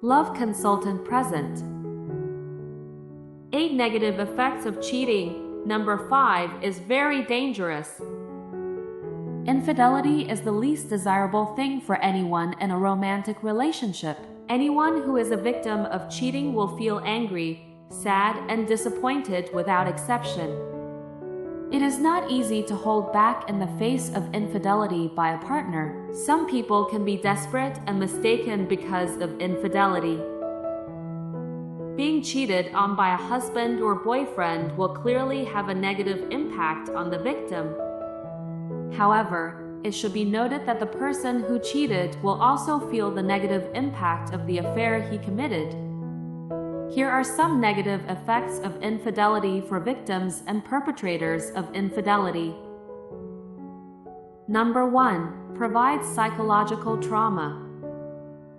LoveConsultant present. 8 negative effects of cheating. Number 5 is very dangerous. Infidelity is the least desirable thing for anyone in a romantic relationship. Anyone who is a victim of cheating will feel angry, sad, and disappointed without exception. It is not easy to hold back in the face of infidelity by a partner. Some people can be desperate and mistaken because of infidelity. Being cheated on by a husband or boyfriend will clearly have a negative impact on the victim. However, it should be noted that the person who cheated will also feel the negative impact of the affair he committed. Here are some negative effects of infidelity for victims and perpetrators of infidelity. Number 1. Provides psychological trauma.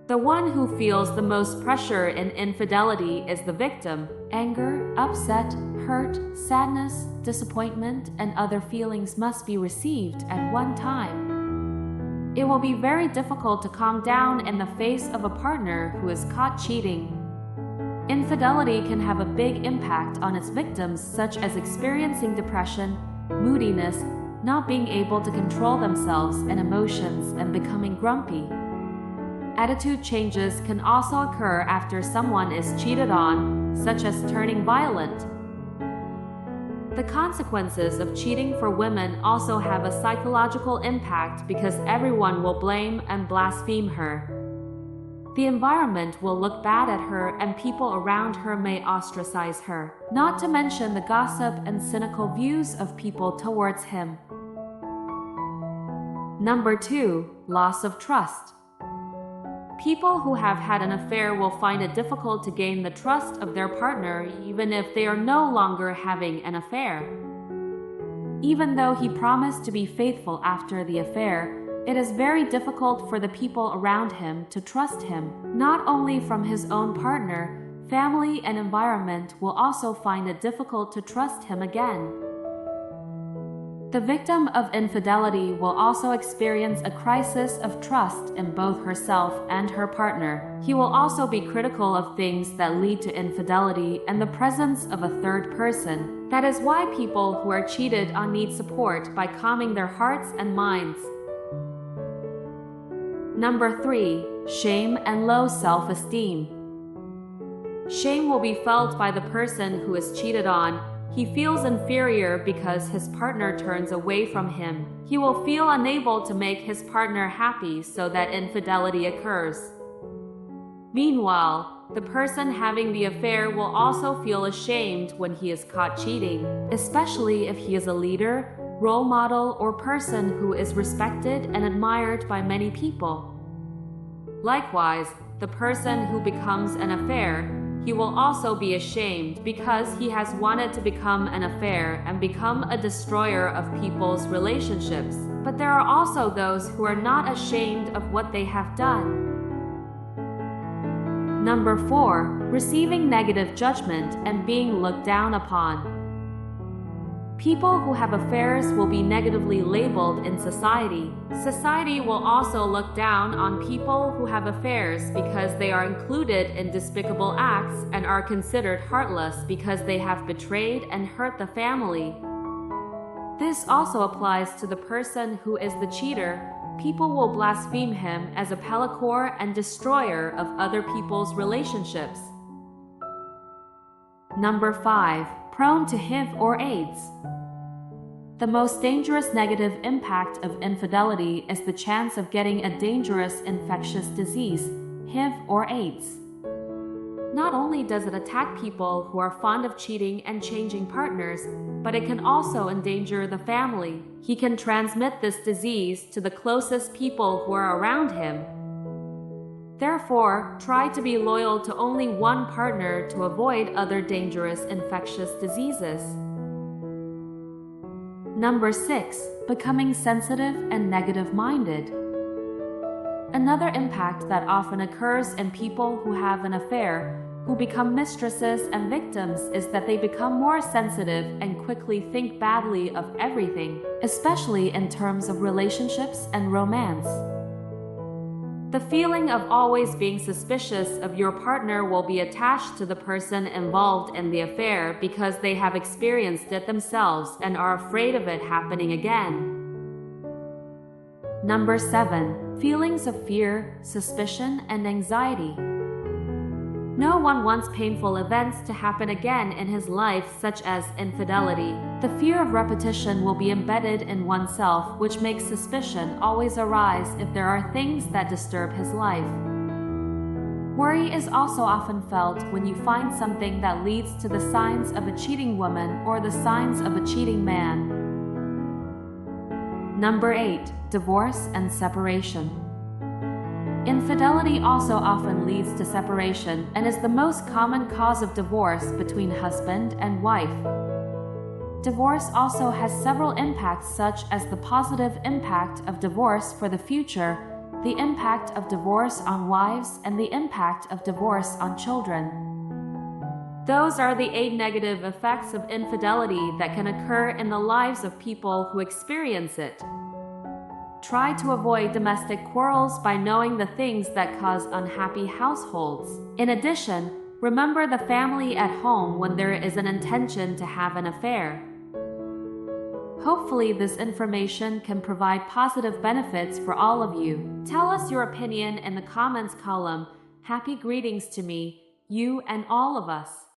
The one who feels the most pressure in infidelity is the victim. Anger, upset, hurt, sadness, disappointment, and other feelings must be received at one time. It will be very difficult to calm down in the face of a partner who is caught cheating. Infidelity can have a big impact on its victims, such as experiencing depression, moodiness, not being able to control themselves and emotions, and becoming grumpy. Attitude changes can also occur after someone is cheated on, such as turning violent. The consequences of cheating for women also have a psychological impact because everyone will blame and blaspheme her. The environment will look bad at her and people around her may ostracize her, not to mention the gossip and cynical views of people towards him. Number 2. Loss of trust. People who have had an affair will find it difficult to gain the trust of their partner even if they are no longer having an affair. Even though he promised to be faithful after the affair, it is very difficult for the people around him to trust him. Not only from his own partner, family and environment will also find it difficult to trust him again. The victim of infidelity will also experience a crisis of trust in both herself and her partner. He will also be critical of things that lead to infidelity and the presence of a third person. That is why people who are cheated on need support by calming their hearts and minds. Number 3. Shame and low self-esteem. Shame will be felt by the person who is cheated on. He feels inferior because his partner turns away from him. He will feel unable to make his partner happy so that infidelity occurs. Meanwhile, the person having the affair will also feel ashamed when he is caught cheating, especially if he is a leader, role model, or person who is respected and admired by many people. Likewise, the person who becomes an affair, he will also be ashamed because he has wanted to become an affair and become a destroyer of people's relationships. But there are also those who are not ashamed of what they have done. Number 4. Receiving negative judgment and being looked down upon. People who have affairs will be negatively labeled in society. Society will also look down on people who have affairs because they are included in despicable acts and are considered heartless because they have betrayed and hurt the family. This also applies to the person who is the cheater. People will blaspheme him as a pellicor and destroyer of other people's relationships. Number 5. Prone to HIV or AIDS. The most dangerous negative impact of infidelity is the chance of getting a dangerous infectious disease, HIV or AIDS. Not only does it attack people who are fond of cheating and changing partners, but it can also endanger the family. He can transmit this disease to the closest people who are around him. Therefore, try to be loyal to only one partner to avoid other dangerous infectious diseases. Number 6. Becoming sensitive and negative-minded. Another impact that often occurs in people who have an affair, who become mistresses and victims, is that they become more sensitive and quickly think badly of everything, especially in terms of relationships and romance. The feeling of always being suspicious of your partner will be attached to the person involved in the affair because they have experienced it themselves and are afraid of it happening again. Number 7. Feelings of fear, suspicion, and anxiety. No one wants painful events to happen again in his life, such as infidelity. The fear of repetition will be embedded in oneself, which makes suspicion always arise if there are things that disturb his life. Worry is also often felt when you find something that leads to the signs of a cheating woman or the signs of a cheating man. Number 8. Divorce and separation. Infidelity also often leads to separation and is the most common cause of divorce between husband and wife. Divorce also has several impacts, such as the positive impact of divorce for the future, the impact of divorce on wives, and the impact of divorce on children. Those are the 8 negative effects of infidelity that can occur in the lives of people who experience it. Try to avoid domestic quarrels by knowing the things that cause unhappy households. In addition, remember the family at home when there is an intention to have an affair. Hopefully, this information can provide positive benefits for all of you. Tell us your opinion in the comments column. Happy greetings to me, you, and all of us.